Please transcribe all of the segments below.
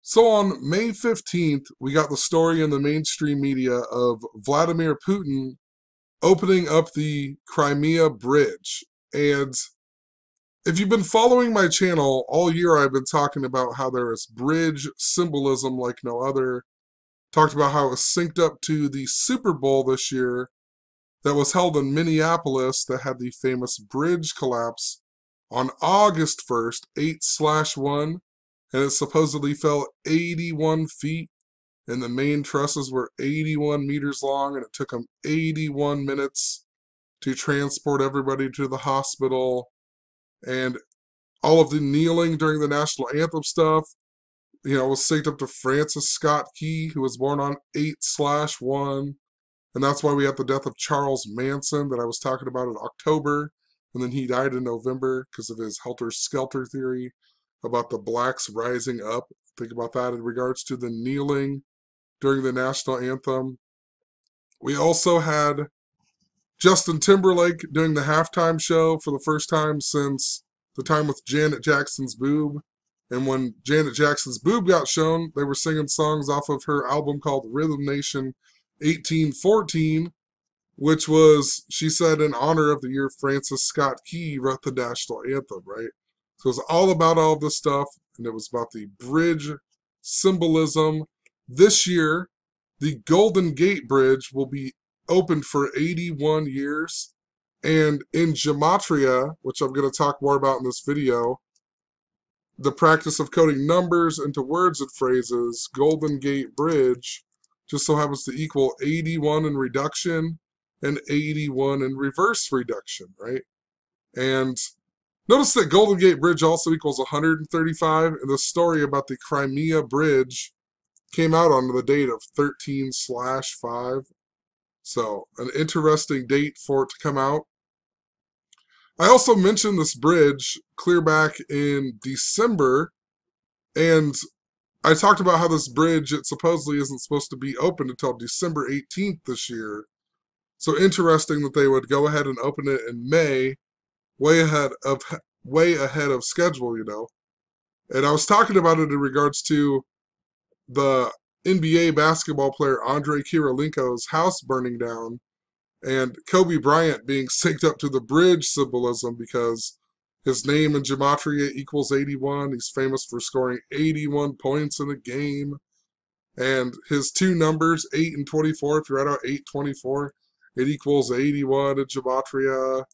So on May 15th, we got the story in the mainstream media of Vladimir Putin opening up the Crimea Bridge. And if you've been following my channel all year, I've been talking about how there is bridge symbolism like no other. Talked about how it was synced up to the Super Bowl this year that was held in Minneapolis that had the famous bridge collapse on August 1st, 8/1, and it supposedly fell 81 feet, and the main trusses were 81 meters long, and it took them 81 minutes to transport everybody to the hospital, and all of the kneeling during the national anthem stuff, was synced up to Francis Scott Key, who was born on 8/1. And that's why we had the death of Charles Manson that I was talking about in October. And then he died in November because of his helter-skelter theory about the blacks rising up. Think about that in regards to the kneeling during the national anthem. We also had Justin Timberlake doing the halftime show for the first time since the time with Janet Jackson's boob. And when Janet Jackson's boob got shown, they were singing songs off of her album called Rhythm Nation 1814, which was, she said, in honor of the year Francis Scott Key wrote the national anthem, right? So it was all about all this stuff, and it was about the bridge symbolism. This year, the Golden Gate Bridge will be opened for 81 years, and in gematria, which I'm going to talk more about in this video, the practice of coding numbers into words and phrases, Golden Gate Bridge just so happens to equal 81 in reduction and 81 in reverse reduction, right? And notice that Golden Gate Bridge also equals 135, and the story about the Crimea Bridge came out on the date of 13/5. So, an interesting date for it to come out. I also mentioned this bridge clear back in December, and I talked about how this bridge, it supposedly isn't supposed to be open until December 18th this year. So interesting that they would go ahead and open it in May, way ahead of schedule. And I was talking about it in regards to the NBA basketball player Andrei Kirilenko's house burning down and Kobe Bryant being synced up to the bridge symbolism because his name in gematria equals 81. He's famous for scoring 81 points in a game. And his two numbers, 8 and 24, if you write out 824, it equals 81 in gematria.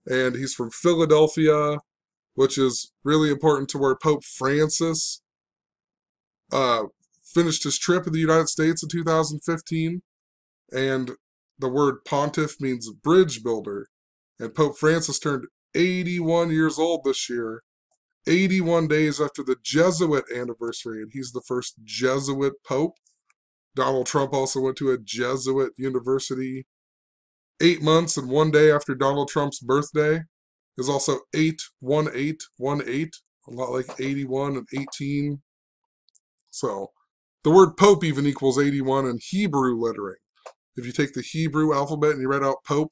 And he's from Philadelphia, which is really important to where Pope Francis finished his trip in the United States in 2015. And the word pontiff means bridge builder. And Pope Francis turned 81 years old this year, 81 days after the Jesuit anniversary, and he's the first Jesuit pope. Donald Trump also went to a Jesuit university. 8 months and 1 day after Donald Trump's birthday is also 8/18/18, a lot like 81 and 18. So the word pope even equals 81 in Hebrew lettering. If you take the Hebrew alphabet and you write out pope,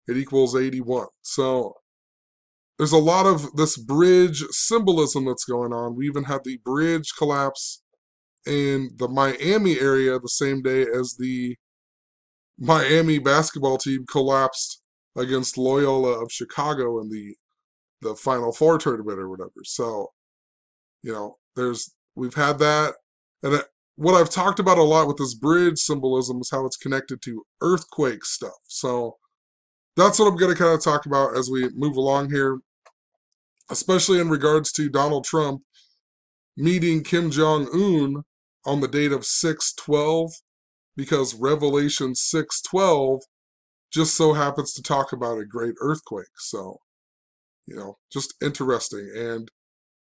it equals 81. So there's a lot of this bridge symbolism that's going on. We even had the bridge collapse in the Miami area the same day as the Miami basketball team collapsed against Loyola of Chicago in the Final Four tournament or whatever. So, we've had that. And what I've talked about a lot with this bridge symbolism is how it's connected to earthquake stuff. So that's what I'm going to kind of talk about as we move along here, especially in regards to Donald Trump meeting Kim Jong-un on the date of 6/12, because Revelation 6/12 just so happens to talk about a great earthquake. So, just interesting. And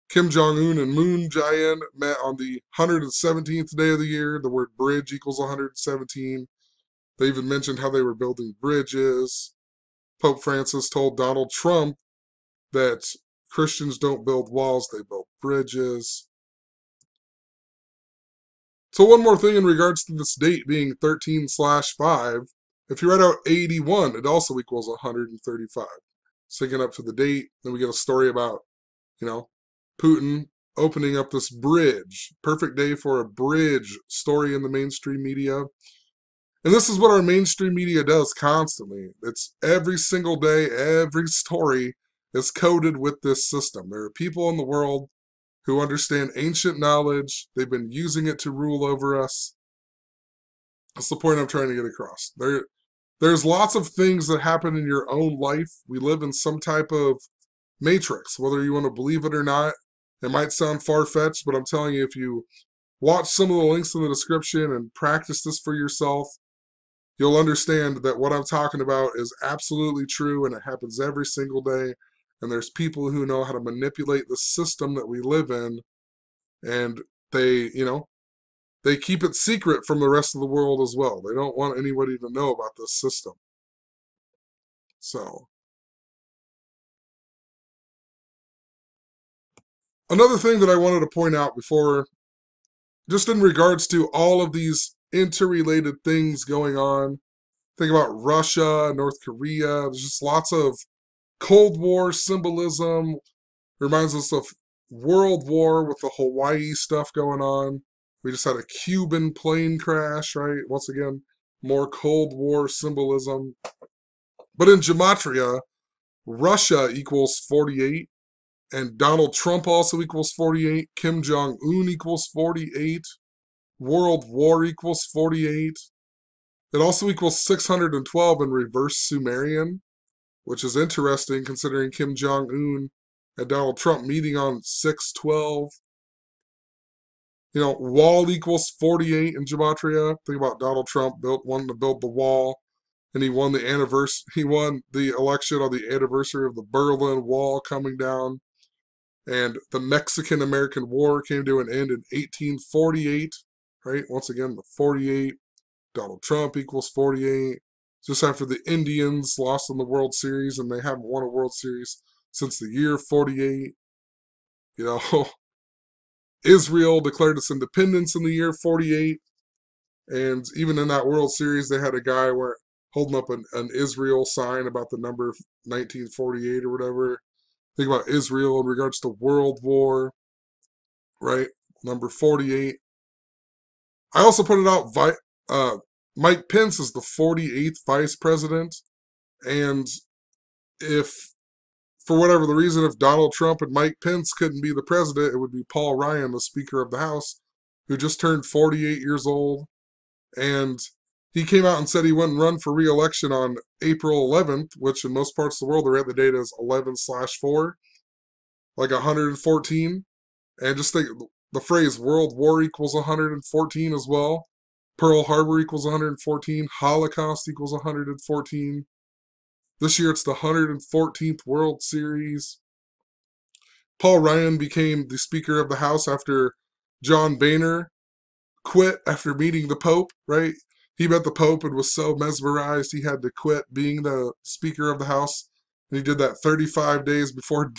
Kim Jong-un and Moon Jae-in met on the 117th day of the year. The word bridge equals 117. They even mentioned how they were building bridges. Pope Francis told Donald Trump that Christians don't build walls, they build bridges. So one more thing in regards to this date being 13/5. If you write out 81, it also equals 135. Syncing up to the date, then we get a story about, Putin opening up this bridge. Perfect day for a bridge story in the mainstream media. And this is what our mainstream media does constantly. It's every single day, every story is coded with this system. There are people in the world who understand ancient knowledge. They've been using it to rule over us. That's the point I'm trying to get across. There's lots of things that happen in your own life. We live in some type of matrix, whether you want to believe it or not. It might sound far-fetched, but I'm telling you, if you watch some of the links in the description and practice this for yourself, you'll understand that what I'm talking about is absolutely true, and it happens every single day. And there's people who know how to manipulate the system that we live in, and they keep it secret from the rest of the world as well. They don't want anybody to know about this system. So, another thing that I wanted to point out before, just in regards to all of these interrelated things going on, think about Russia, North Korea, there's just lots of Cold War symbolism. Reminds us of World War with the Hawaii stuff going on. We just had a Cuban plane crash, right? Once again, more Cold War symbolism. But in Gematria, Russia equals 48, and Donald Trump also equals 48, Kim Jong-un equals 48, World War equals 48. It also equals 612 in reverse Sumerian, which is interesting considering Kim Jong-un and Donald Trump meeting on 6/12. Wall equals 48 in Gematria. Think about Donald Trump wanting to build the wall, and he won the election on the anniversary of the Berlin Wall coming down. And the Mexican-American War came to an end in 1848, right? Once again, the 48. Donald Trump equals 48. Just after the Indians lost in the World Series, and they haven't won a World Series since the year 48. Israel declared its independence in the year 48. And even in that World Series, they had a guy holding up an Israel sign about the number 1948 or whatever. Think about Israel in regards to World War, right? Number 48. I also put it out, Mike Pence is the 48th vice president. And if, for whatever the reason, if Donald Trump and Mike Pence couldn't be the president, it would be Paul Ryan, the Speaker of the House, who just turned 48 years old. And he came out and said he wouldn't run for re-election on April 11th, which in most parts of the world, they read the date as 11/4, like 114. And just think, the phrase World War equals 114 as well. Pearl Harbor equals 114. Holocaust equals 114. This year it's the 114th World Series. Paul Ryan became the Speaker of the House after John Boehner quit after meeting the Pope, right? He met the Pope and was so mesmerized he had to quit being the Speaker of the House. And he did that 35 days before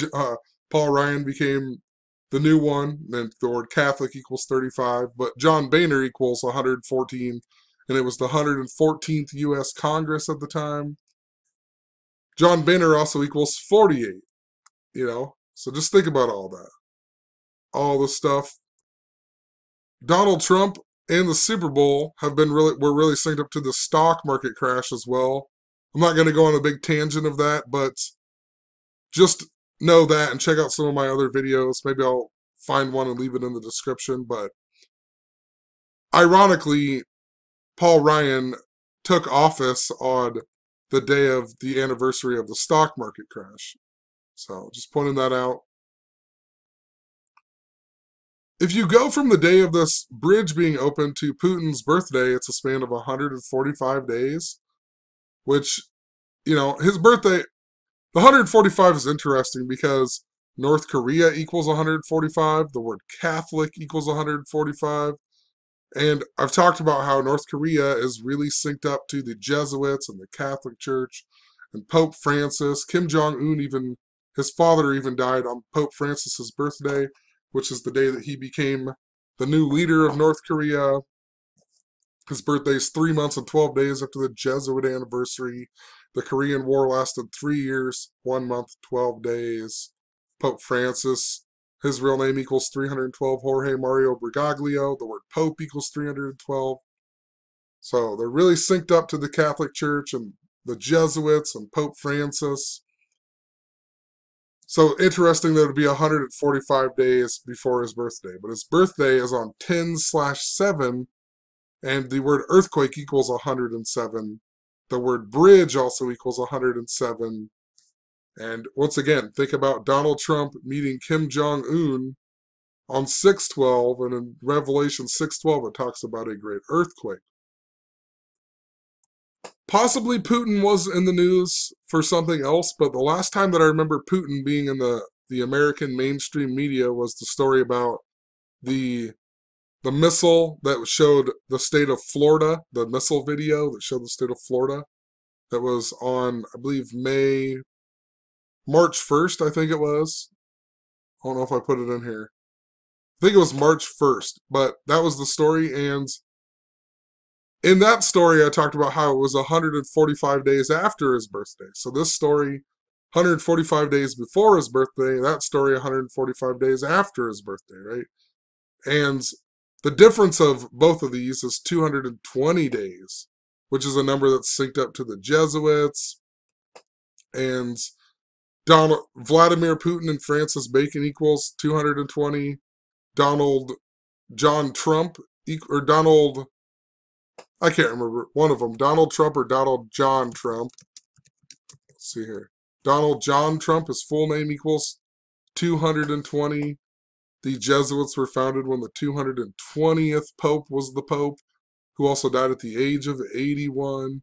Paul Ryan became the new one. And the word Catholic equals 35. But John Boehner equals 114. And it was the 114th U.S. Congress at the time. John Boehner also equals 48. So just think about all that. All the stuff. Donald Trump and the Super Bowl were really synced up to the stock market crash as well. I'm not going to go on a big tangent of that, but just know that and check out some of my other videos. Maybe I'll find one and leave it in the description. But ironically, Paul Ryan took office on the day of the anniversary of the stock market crash. So just pointing that out. If you go from the day of this bridge being opened to Putin's birthday, it's a span of 145 days, which, his birthday, the 145 is interesting because North Korea equals 145, the word Catholic equals 145, and I've talked about how North Korea is really synced up to the Jesuits and the Catholic Church and Pope Francis. Kim Jong-un, his father even died on Pope Francis's birthday, which is the day that he became the new leader of North Korea. His birthday is 3 months and 12 days after the Jesuit anniversary. The Korean War lasted 3 years, 1 month, 12 days. Pope Francis His real name equals 312. Jorge Mario Bergoglio. The word Pope equals 312. So they're really synced up to the Catholic Church and the Jesuits and Pope Francis. So interesting that it would be 145 days before his birthday. But his birthday is on 10/7, and the word earthquake equals 107. The word bridge also equals 107. And once again, think about Donald Trump meeting Kim Jong-un on 6/12, and in Revelation 6/12 it talks about a great earthquake. Possibly Putin was in the news for something else, but the last time that I remember Putin being in the American mainstream media was the story about the missile that showed the state of Florida, the missile video that showed the state of Florida, that was on, I believe, March 1st, I think it was. I don't know if I put it in here. I think it was March 1st, but that was the story, and in that story I talked about how it was 145 days after his birthday. So this story, 145 days before his birthday, that story 145 days after his birthday, right? And the difference of both of these is 220 days, which is a number that's synced up to the Jesuits. And Vladimir Putin and Francis Bacon equals 220. John Trump, or Donald, I can't remember, one of them, Donald Trump or Donald John Trump. Let's see here. Donald John Trump, his full name equals 220. The Jesuits were founded when the 220th Pope was the Pope, who also died at the age of 81.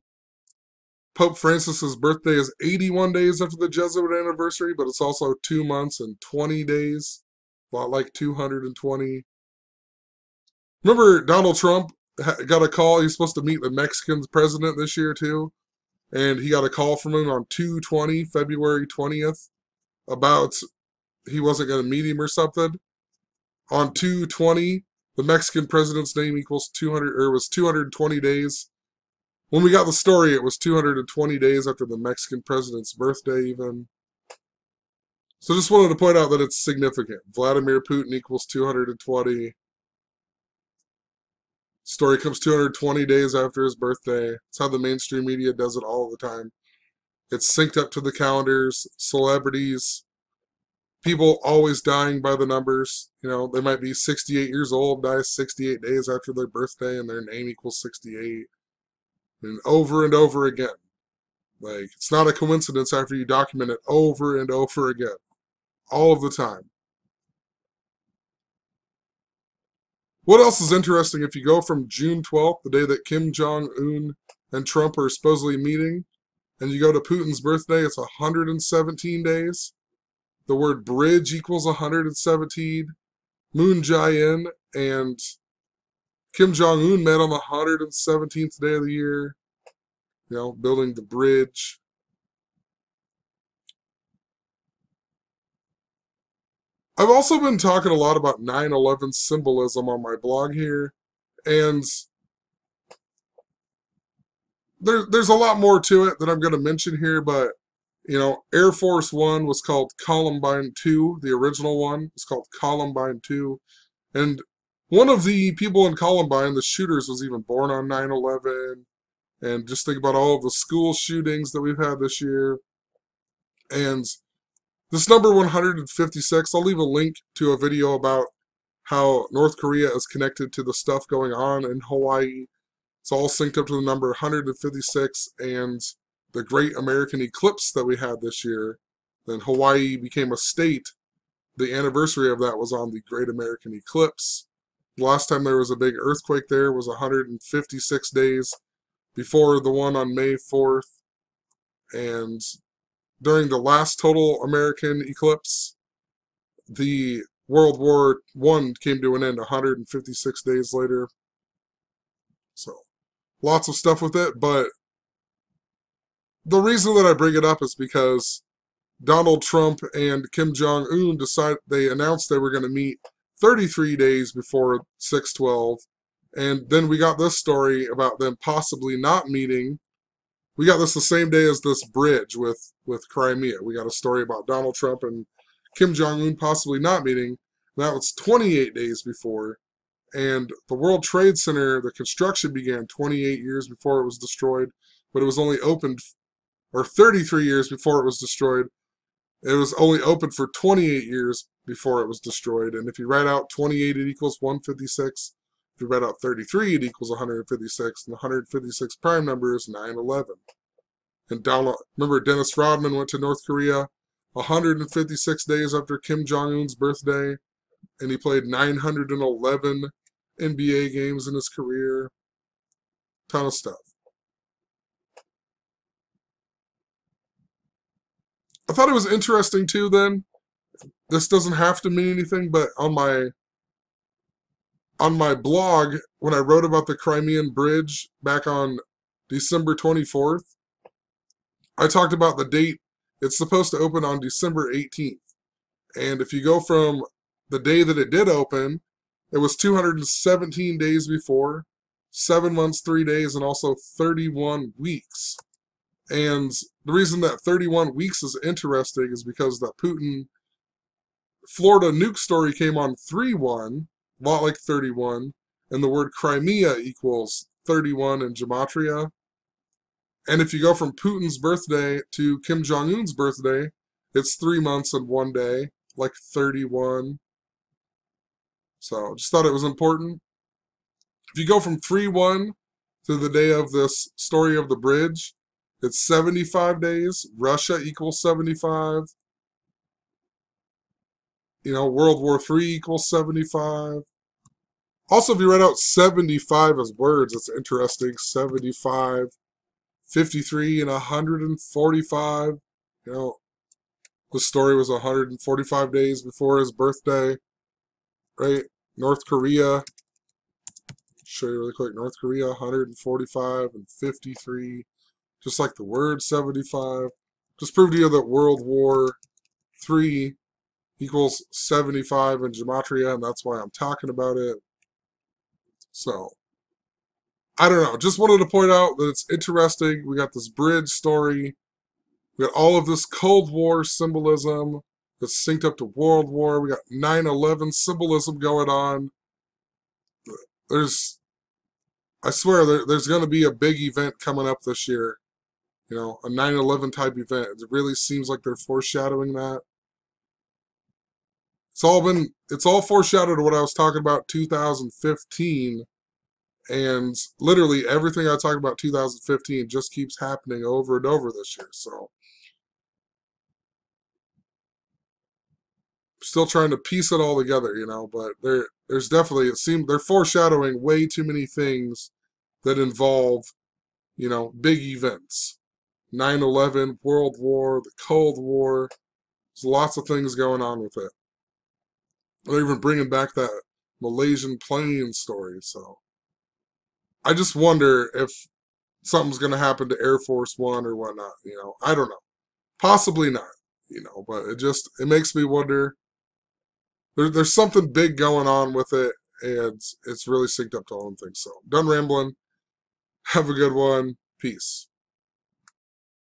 Pope Francis's birthday is 81 days after the Jesuit anniversary, but it's also 2 months and 20 days, a lot like 220. Remember, Donald Trump got a call. He's supposed to meet the Mexican president this year, too. And he got a call from him on 2/20, February 20th, about he wasn't going to meet him or something. On 2/20, the Mexican president's name equals 200, or was 220 days. When we got the story, it was 220 days after the Mexican president's birthday, even. So just wanted to point out that it's significant. Vladimir Putin equals 220. Story comes 220 days after his birthday. It's how the mainstream media does it all the time. It's synced up to the calendars, celebrities, people always dying by the numbers. You know, they might be 68 years old, die 68 days after their birthday, and their name equals 68. And over again. Like, it's not a coincidence after you document it over and over again. All of the time. What else is interesting? If you go from June 12th, the day that Kim Jong-un and Trump are supposedly meeting, and you go to Putin's birthday, it's 117 days. The word bridge equals 117. Moon Jae-in and Kim Jong-un met on the 117th day of the year, you know, building the bridge. I've also been talking a lot about 9/11 symbolism on my blog here, and there's a lot more to it that I'm going to mention here, but, you know, Air Force One was called Columbine 2. The original one was called Columbine 2. And one of the people in Columbine, the shooters, was even born on 9/11. And just think about all of the school shootings that we've had this year. And this number 156, I'll leave a link to a video about how North Korea is connected to the stuff going on in Hawaii. It's all synced up to the number 156 and the Great American Eclipse that we had this year. Then Hawaii became a state. The anniversary of that was on the Great American Eclipse. The last time there was a big earthquake there was 156 days before the one on May 4th. And during the last total American eclipse, the World War I came to an end 156 days later. So, lots of stuff with it, but the reason that I bring it up is because Donald Trump and Kim Jong-un announced they were going to meet 33 days before 6/12, and then we got this story about them possibly not meeting. We got this the same day as this bridge with Crimea. We got a story about Donald Trump and Kim Jong-un possibly not meeting, That was 28 days before. And the World Trade Center, the construction began 28 years before it was destroyed, but it was only opened, or 33 years before it was destroyed. It was only open for 28 years before it was destroyed. And if you write out 28, it equals 156. If you write out 33, it equals 156. And the 156 prime number is 9/11. And remember, Dennis Rodman went to North Korea 156 days after Kim Jong-un's birthday. And he played 911 NBA games in his career. Ton of stuff. I thought it was interesting too then. This doesn't have to mean anything, but on my blog, when I wrote about the Crimean Bridge back on December 24th, I talked about the date. It's supposed to open on December 18th. And if you go from the day that it did open, it was 217 days before, 7 months, 3 days, and also 31 weeks. And the reason that 31 weeks is interesting is because the Putin Florida nuke story came on 3/1, a lot like 31, and the word Crimea equals 31 in gematria. And if you go from Putin's birthday to Kim Jong-un's birthday, it's 3 months and 1 day, like 31. So just thought it was important. If you go from 3/1 to the day of this story of the bridge, it's 75 days. Russia equals 75. World War III equals 75. Also, if you write out 75 as words, it's interesting. 75, 53, and 145. The story was 145 days before his birthday, right? North Korea, show you really quick. North Korea, 145 and 53, just like the word 75. Just prove to you that World War III equals 75 in gematria, and that's why I'm talking about it. So, I don't know. Just wanted to point out that it's interesting. We got this bridge story. We got all of this Cold War symbolism that's synced up to World War. We got 9/11 symbolism going on. I swear, there's going to be a big event coming up this year. A 9/11 type event. It really seems like they're foreshadowing that. It's all foreshadowed to what I was talking about 2015, and literally everything I talked about 2015 just keeps happening over and over this year. So, still trying to piece it all together, but there's definitely, it seems they're foreshadowing way too many things that involve, big events. 9/11, World War, the Cold War. There's lots of things going on with it. They're even bringing back that Malaysian plane story. So I just wonder if something's going to happen to Air Force One or whatnot. I don't know. Possibly not. But it makes me wonder. There's something big going on with it, and it's really synced up to all them things. So done rambling. Have a good one. Peace.